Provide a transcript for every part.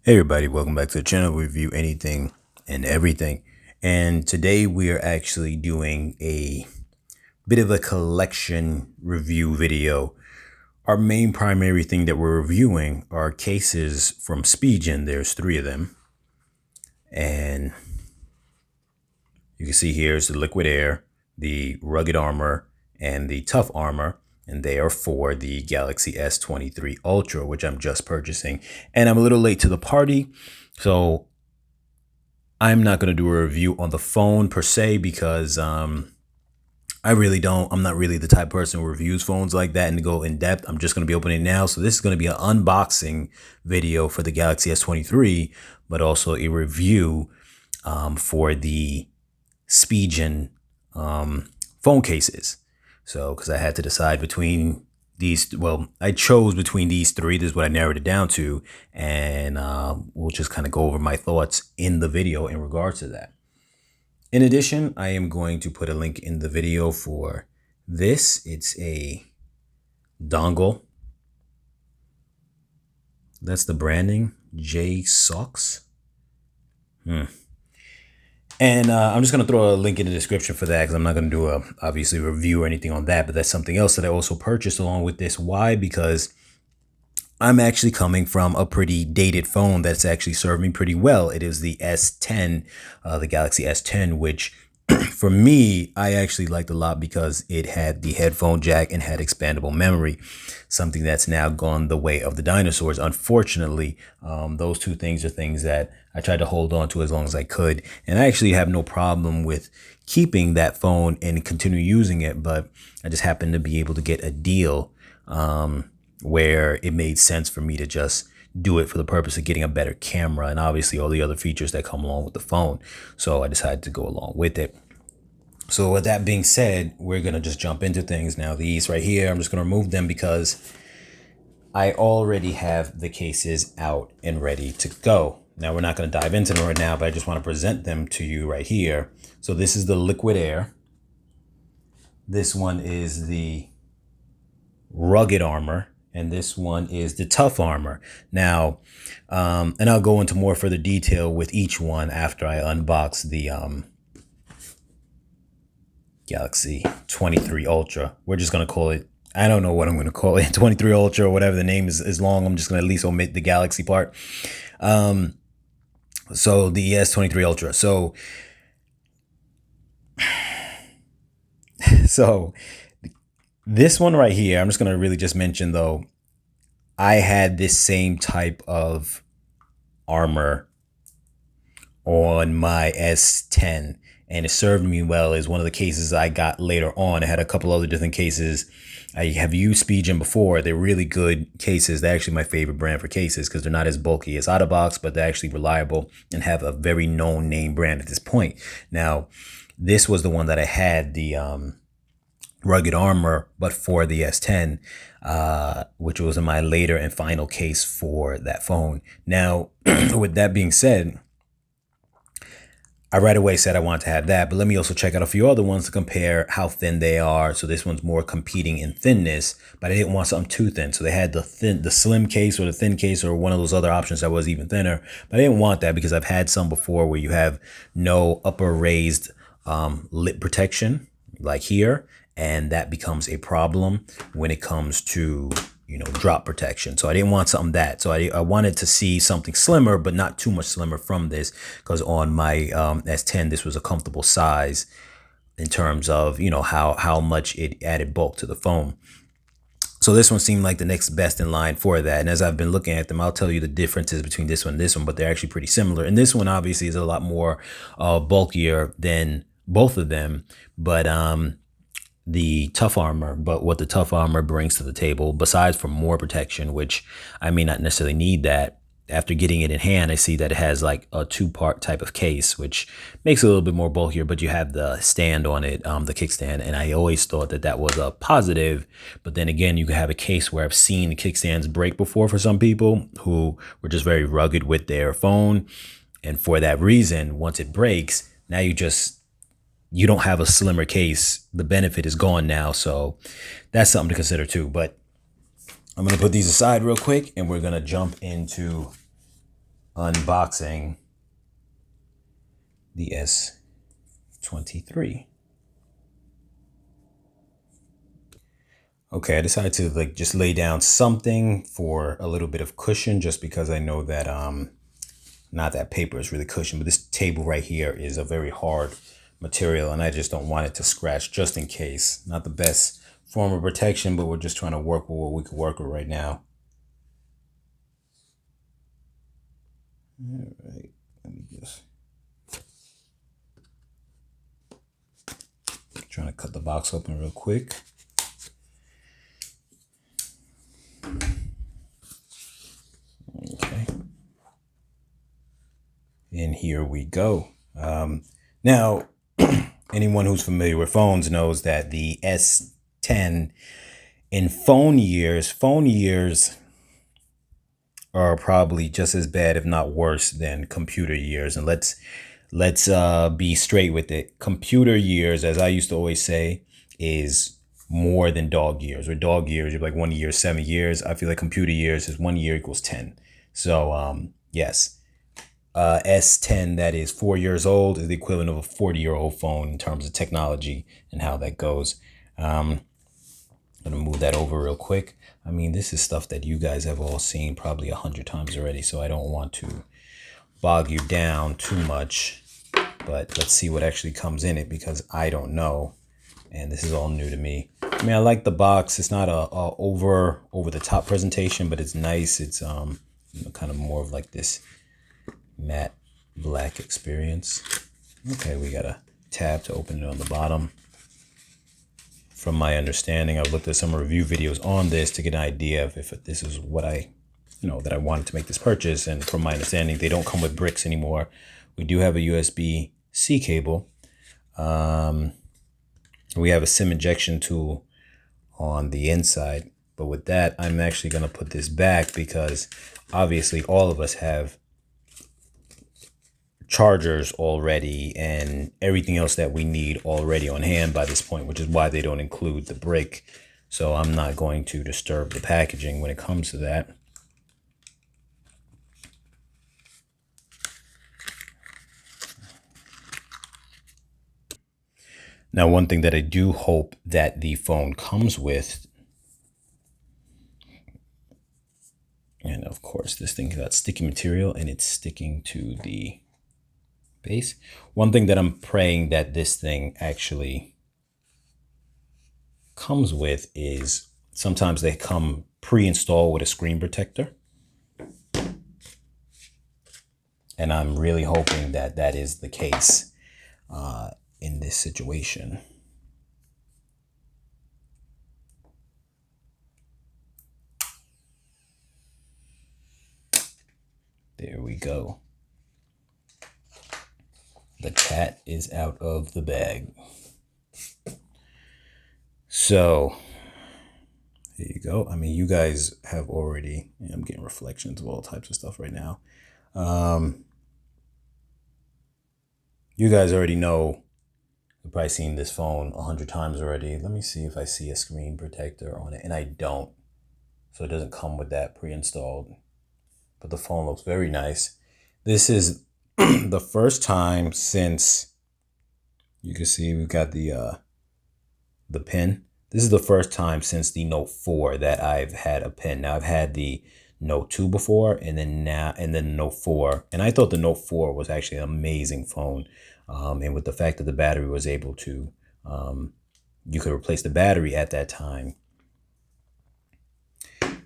Hey everybody, welcome back to the channel. We review anything and everything. And today we are actually doing a bit of a collection review video. Our main primary thing that we're reviewing are cases from Spigen. There's 3 of them. And you can see here is the liquid air, the rugged armor, and the tough armor. And they are for the Galaxy S23 Ultra, which I'm just purchasing. And I'm a little late to the party, so I'm not going to do a review on the phone per se because I'm not really the type of person who reviews phones like that and to go in depth. I'm just going to be opening it now. So this is going to be an unboxing video for the Galaxy S23, but also a review for the Spigen phone cases. So because I had to decide between these, well, I chose between these 3. This is what I narrowed it down to. And we'll just kind of go over my thoughts in the video in regards to that. In addition, I am going to put a link in the video for this. It's a dongle. That's the branding, JSAUX. And I'm just going to throw a link in the description for that because I'm not going to do obviously review or anything on that. But that's something else that I also purchased along with this. Why? Because I'm actually coming from a pretty dated phone that's actually served me pretty well. It is the S10, the Galaxy S10, which for me, I actually liked a lot because it had the headphone jack and had expandable memory, something that's now gone the way of the dinosaurs. Unfortunately, those 2 things are things that I tried to hold on to as long as I could. And I actually have no problem with keeping that phone and continue using it. But I just happened to be able to get a deal where it made sense for me to just do it for the purpose of getting a better camera and obviously all the other features that come along with the phone. So I decided to go along with it. So with that being said, we're going to just jump into things now. These right here, I'm just going to remove them because I already have the cases out and ready to go. Now we're not going to dive into them right now, but I just want to present them to you right here. So this is the liquid air. This one is the rugged armor. And this one is the tough armor. Now, and I'll go into more further detail with each one after I unbox the Galaxy 23 Ultra. We're just going to call it, I don't know what I'm going to call it, 23 Ultra or whatever the name is long. I'm just going to at least omit the Galaxy part. So the S23 Ultra. So this one right here, I'm just going to really just mention though, I had this same type of armor on my S10 and it served me well. Is one of the cases I got later on. I had a couple other different cases. I have used Spigen before. They're really good cases. They're actually my favorite brand for cases because they're not as bulky as OtterBox, but they're actually reliable and have a very known name brand at this point. Now, this was the one that I had, the rugged armor, but for the S10, which was in my later and final case for that phone. Now, with that being said, I right away said I wanted to have that, but let me also check out a few other ones to compare how thin they are. So this one's more competing in thinness, but I didn't want something too thin. So they had the slim case or the thin case or one of those other options that was even thinner, but I didn't want that because I've had some before where you have no upper raised lip protection like here. And that becomes a problem when it comes to, drop protection. So I didn't want something that. So I wanted to see something slimmer, but not too much slimmer from this, because on my S10, this was a comfortable size in terms of, how much it added bulk to the phone. So this one seemed like the next best in line for that. And as I've been looking at them, I'll tell you the differences between this one and this one, but they're actually pretty similar. And this one obviously is a lot more bulkier than both of them. But the tough armor, but what the tough armor brings to the table, besides for more protection, which I may not necessarily need that. After getting it in hand, I see that it has like a 2-part type of case, which makes it a little bit more bulkier, but you have the stand on it, the kickstand. And I always thought that that was a positive. But then again, you can have a case where I've seen the kickstands break before for some people who were just very rugged with their phone. And for that reason, once it breaks, now you don't have a slimmer case. The benefit is gone now. So that's something to consider too. But I'm going to put these aside real quick and we're going to jump into unboxing the S23. Okay, I decided to like just lay down something for a little bit of cushion, just because I know that not that paper is really cushion, but this table right here is a very hard material, and I just don't want it to scratch, just in case. Not the best form of protection, but we're just trying to work with what we can work with right now. All right, let me just trying to cut the box open real quick. Okay, and here we go. Now, anyone who's familiar with phones knows that the S10 in phone years are probably just as bad, if not worse, than computer years. And let's be straight with it. Computer years, as I used to always say, is more than dog years. Or dog years, you're like 1 year, 7 years. I feel like computer years is 1 year equals 10. So yes, S10 that is 4 years old is the equivalent of a 40-year-old phone in terms of technology and how that goes. I'm gonna move that over real quick. I mean, this is stuff that you guys have all seen probably 100 times already, so I don't want to bog you down too much. But let's see what actually comes in it, because I don't know, and this is all new to me. I mean, I like the box. It's not a over the top presentation, but it's nice. It's kind of more of like this matte black experience. Okay, we got a tab to open it on the bottom. From my understanding, I've looked at some review videos on this to get an idea of if this is what I wanted to make this purchase. And from my understanding, they don't come with bricks anymore. We do have a USB-C cable. We have a SIM injection tool on the inside. But with that, I'm actually going to put this back, because obviously all of us have chargers already and everything else that we need already on hand by this point, which is why they don't include the brick. So I'm not going to disturb the packaging when it comes to that. Now, one thing that I do hope that the phone comes with, and of course this thing got sticky material and it's sticking to the base. One thing that I'm praying that this thing actually comes with is, sometimes they come pre-installed with a screen protector. And I'm really hoping that that is the case in this situation. There we go. The cat is out of the bag. So there you go. I mean, you guys have already, I'm getting reflections of all types of stuff right now. You guys already know, you've probably seen this phone 100 times already. Let me see if I see a screen protector on it, and I don't. So it doesn't come with that pre-installed, but the phone looks very nice. This is the first time since, you can see we've got the pin. This is the first time since the Note 4 that I've had a pin. Now, I've had the Note 2 before, and then Note 4. And I thought the Note 4 was actually an amazing phone. And with the fact that the battery was able to, you could replace the battery at that time.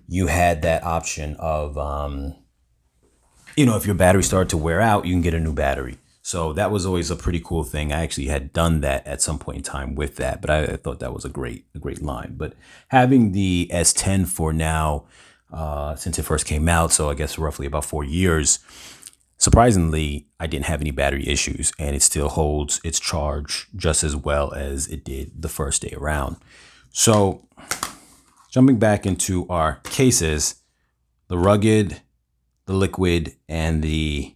You had that option of, if your battery started to wear out, you can get a new battery. So that was always a pretty cool thing. I actually had done that at some point in time with that, but I thought that was a great line. But having the S10 for now, since it first came out, so I guess roughly about 4 years, surprisingly, I didn't have any battery issues, and it still holds its charge just as well as it did the first day around. So jumping back into our cases, the rugged, the liquid, and the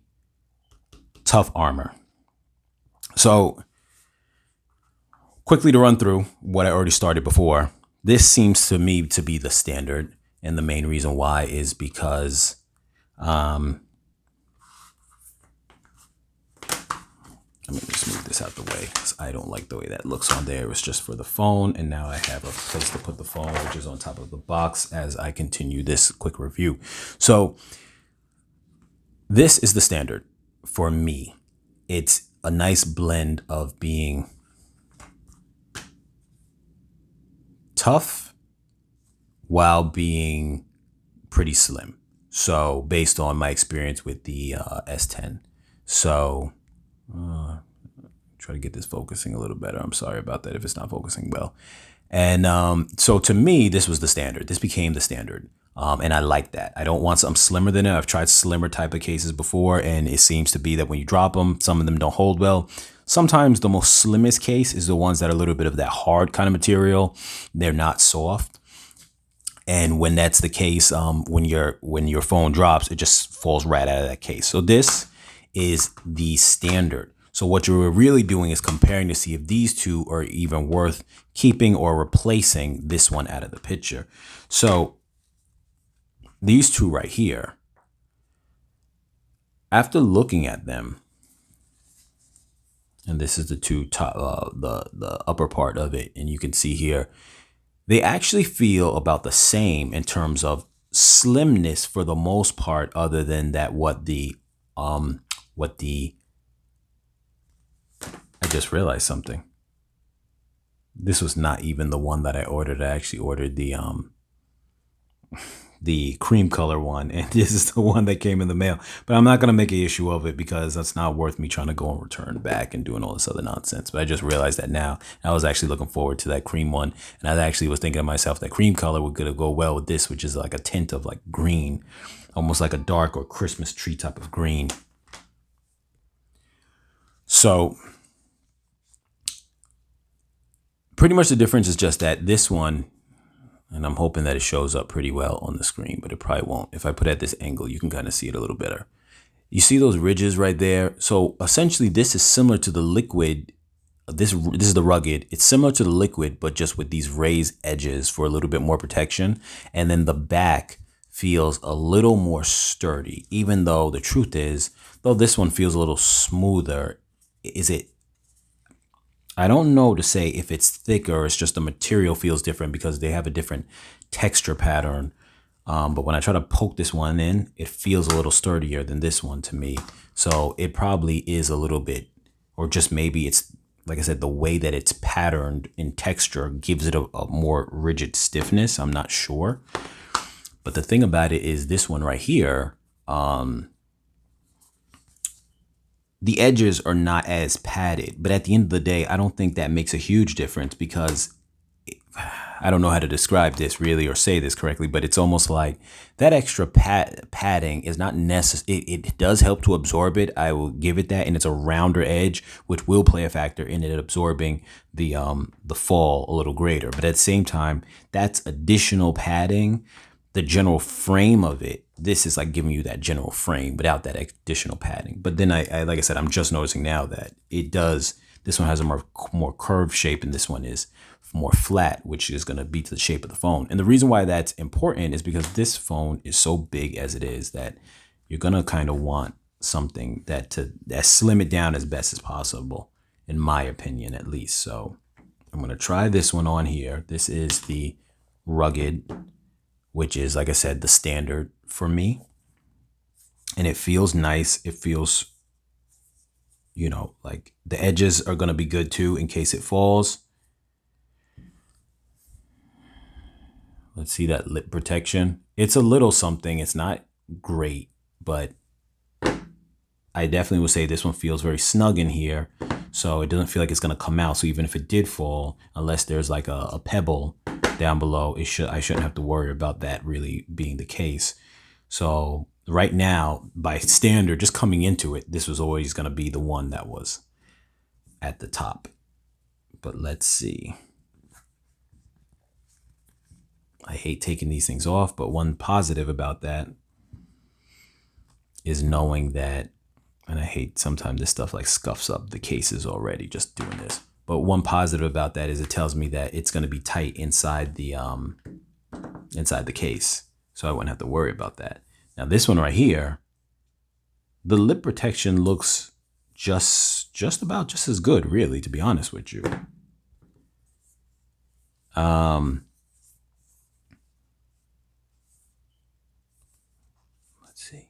tough armor. So quickly to run through what I already started before, this seems to me to be the standard. And the main reason why is because out the way because I don't like the way that looks on there. It was just for the phone, and now I have a place to put the phone, which is on top of the box as I continue this quick review. So this is the standard for me. It's a nice blend of being tough while being pretty slim. So based on my experience with the S10. So try to get this focusing a little better. I'm sorry about that if it's not focusing well. And so to me, this was the standard. This became the standard. And I like that. I don't want something slimmer than it. I've tried slimmer type of cases before, and it seems to be that when you drop them, some of them don't hold well. Sometimes the most slimmest case is the ones that are a little bit of that hard kind of material. They're not soft. And when that's the case, when your phone drops, it just falls right out of that case. So this is the standard. So what you're really doing is comparing to see if these two are even worth keeping or replacing this one out of the picture. So these two right here, after looking at them, and this is the two top, the upper part of it, and you can see here, they actually feel about the same in terms of slimness for the most part, other than that I just realized something. This was not even the one that I ordered. I actually ordered the cream color one, and this is the one that came in the mail. But I'm not going to make an issue of it because that's not worth me trying to go and return back and doing all this other nonsense. But I just realized that now. I was actually looking forward to that cream one, and I actually was thinking to myself that cream color would go well with this, which is like a tint of like green, almost like a dark or Christmas tree type of green. So pretty much the difference is just that this one, and I'm hoping that it shows up pretty well on the screen, but it probably won't. If I put it at this angle, you can kind of see it a little better. You see those ridges right there? So essentially this is similar to the liquid. This is the rugged. It's similar to the liquid, but just with these raised edges for a little bit more protection. And then the back feels a little more sturdy, even though the truth is, though this one feels a little smoother, I don't know to say if it's thicker or it's just the material feels different because they have a different texture pattern. But when I try to poke this one in, it feels a little sturdier than this one to me. So it probably is a little bit, or just maybe it's, like I said, the way that it's patterned in texture gives it a more rigid stiffness. I'm not sure. But the thing about it is this one right here, the edges are not as padded, but at the end of the day, I don't think that makes a huge difference because I don't know how to describe this really or say this correctly, but it's almost like that extra padding is not necessary. It does help to absorb it. I will give it that. And it's a rounder edge, which will play a factor in it absorbing the fall a little greater. But at the same time, that's additional padding. The general frame of it, this is like giving you that general frame without that additional padding. But then I like I said, I'm just noticing now that this one has a more curved shape and this one is more flat, which is going to be to the shape of the phone. And the reason why that's important is because this phone is so big as it is that you're going to kind of want something that slim it down as best as possible, in my opinion, at least. So I'm going to try this one on here. This is the rugged, which is, like I said, the standard for me. And it feels nice. It feels, like the edges are going to be good too in case it falls. Let's see that lip protection. It's a little something. It's not great, but I definitely would say this one feels very snug in here. So it doesn't feel like it's going to come out. So even if it did fall, unless there's like a pebble down below, I shouldn't have to worry about that really being the case. So right now, by standard, just coming into it, this was always going to be the one that was at the top. But let's see. I hate taking these things off, but one positive about that is knowing that, and I hate sometimes this stuff like scuffs up the cases already just doing this. But one positive about that is it tells me that it's going to be tight inside the case. So I wouldn't have to worry about that. Now this one right here, the lip protection looks just about just as good, really, to be honest with you. Let's see.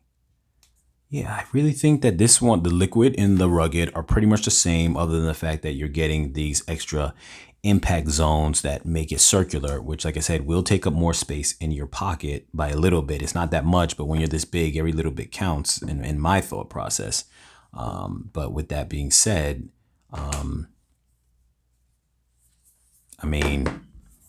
Yeah, I really think that this one, the liquid and the rugged, are pretty much the same, other than the fact that you're getting these extra impact zones that make it circular, which, like I said, will take up more space in your pocket by a little bit. It's not that much, but when you're this big, every little bit counts in my thought process. But with that being said, I mean,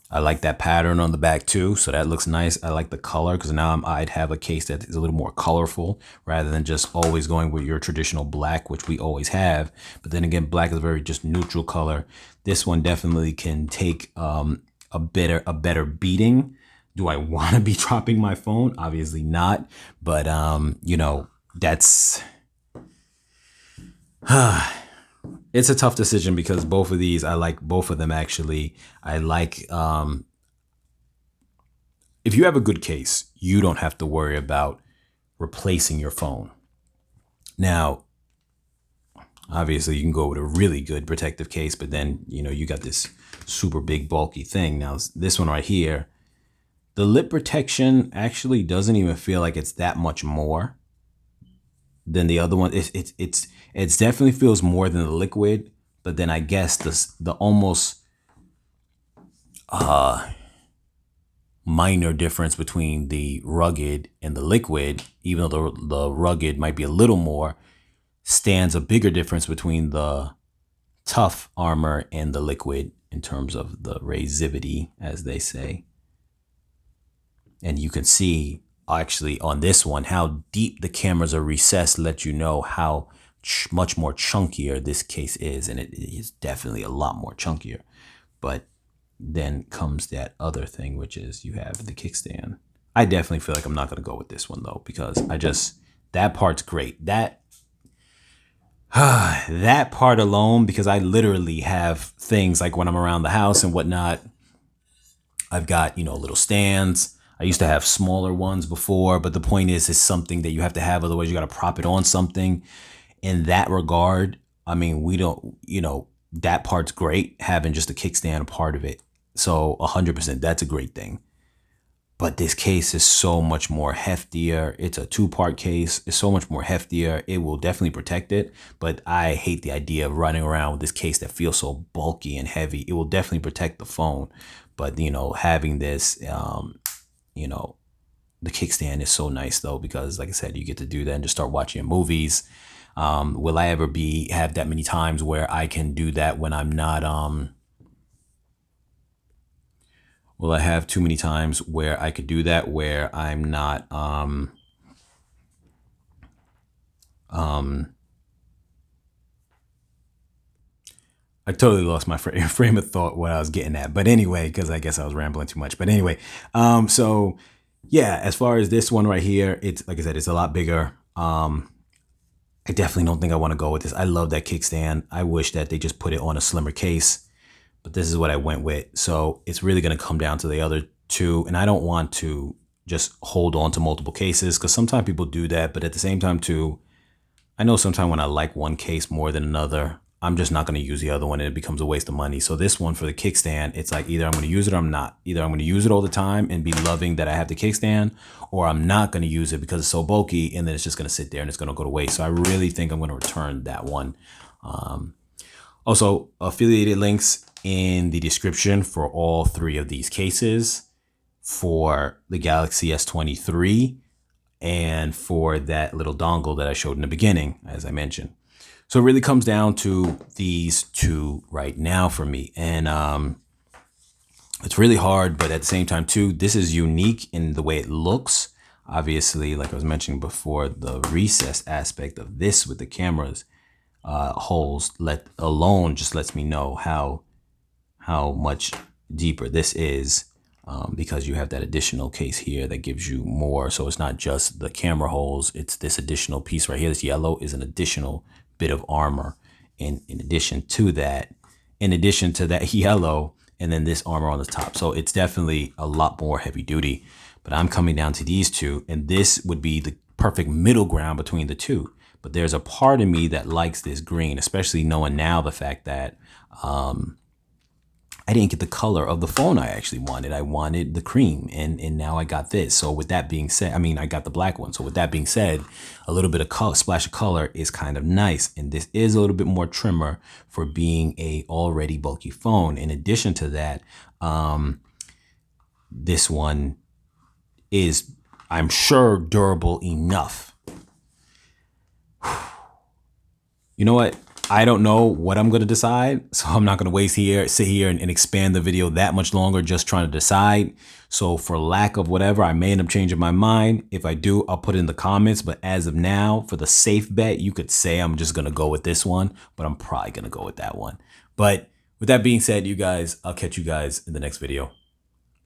I like that pattern on the back too, so that looks nice. I like the color because now I'd have a case that is a little more colorful rather than just always going with your traditional black, which we always have. But then again, black is very just neutral color. This one definitely can take a better beating. Do I want to be dropping my phone? Obviously not, but you know, that's it's a tough decision because both of these, I like both of them actually. I like, if you have a good case, you don't have to worry about replacing your phone. Now, obviously you can go with a really good protective case, but then, you know, you got this super big bulky thing. Now this one right here, the lip protection actually doesn't even feel like it's that much more than the other one. It's definitely feels more than the liquid, but then I guess the almost minor difference between the rugged and the liquid, even though the rugged might be a little more, stands a bigger difference between the tough armor and the liquid in terms of the razivity, as they say. And you can see actually on this one how deep the cameras are recessed, let you know how much more chunkier this case is, and it is definitely a lot more chunkier. But then comes that other thing, which is you have the kickstand. I definitely feel like I'm not going to go with this one though, because that part's great. That part alone, because I literally have things like when I'm around the house and whatnot, I've got, you know, little stands. I used to have smaller ones before, but the point is, it's something that you have to have. Otherwise, you got to prop it on something. In that regard, I mean, we don't, you know, that part's great, having just a kickstand a part of it. So 100%, that's a great thing. But this case is so much more heftier. It's a 2-part case. It's so much more heftier. It will definitely protect it. But I hate the idea of running around with this case that feels so bulky and heavy. It will definitely protect the phone. But, you know, having this, you know, the kickstand is so nice though, because like I said, you get to do that and just start watching movies. Will I ever have that many times where I can do that when I'm not, will I have too many times where I could do that where I'm not, I totally lost my frame of thought what I was getting at. But anyway, because I guess I was rambling too much. But anyway, so yeah, as far as this one right here, it's like I said, it's a lot bigger. I definitely don't think I want to go with this. I love that kickstand. I wish that they just put it on a slimmer case, but this is what I went with. So it's really going to come down to the other two. And I don't want to just hold on to multiple cases, because sometimes people do that. But at the same time too, I know sometimes when I like one case more than another, I'm just not going to use the other one and it becomes a waste of money. So this one for the kickstand, it's like either I'm going to use it or I'm not. Either I'm going to use it all the time and be loving that I have the kickstand, or I'm not going to use it because it's so bulky and then it's just going to sit there and it's going to go to waste. So I really think I'm going to return that one. Also, affiliated links in the description for all 3 of these cases, for the Galaxy S23 and for that little dongle that I showed in the beginning, as I mentioned. So it really comes down to these 2 right now for me. And it's really hard, but at the same time too, this is unique in the way it looks. Obviously, like I was mentioning before, the recessed aspect of this with the cameras holes alone just lets me know how much deeper this is, because you have that additional case here that gives you more. So it's not just the camera holes, it's this additional piece right here. This yellow is an additional bit of armor in addition to that yellow, and then this armor on the top. So it's definitely a lot more heavy duty. But I'm coming down to these 2, and this would be the perfect middle ground between the 2. but there's a part of me that likes this green, especially knowing now the fact that I didn't get the color of the phone I actually wanted. I wanted the cream, and now I got this. So with that being said, I mean, I got the black one. So with that being said, a little bit of color, splash of color is kind of nice. And this is a little bit more trimmer for being a already bulky phone. In addition to that, this one is, I'm sure, durable enough. You know what? I don't know what I'm going to decide, so I'm not going to sit here and expand the video that much longer just trying to decide. So for lack of whatever, I may end up changing my mind. If I do, I'll put it in the comments. But as of now, for the safe bet, you could say I'm just going to go with this one, but I'm probably going to go with that one. But with that being said, you guys, I'll catch you guys in the next video.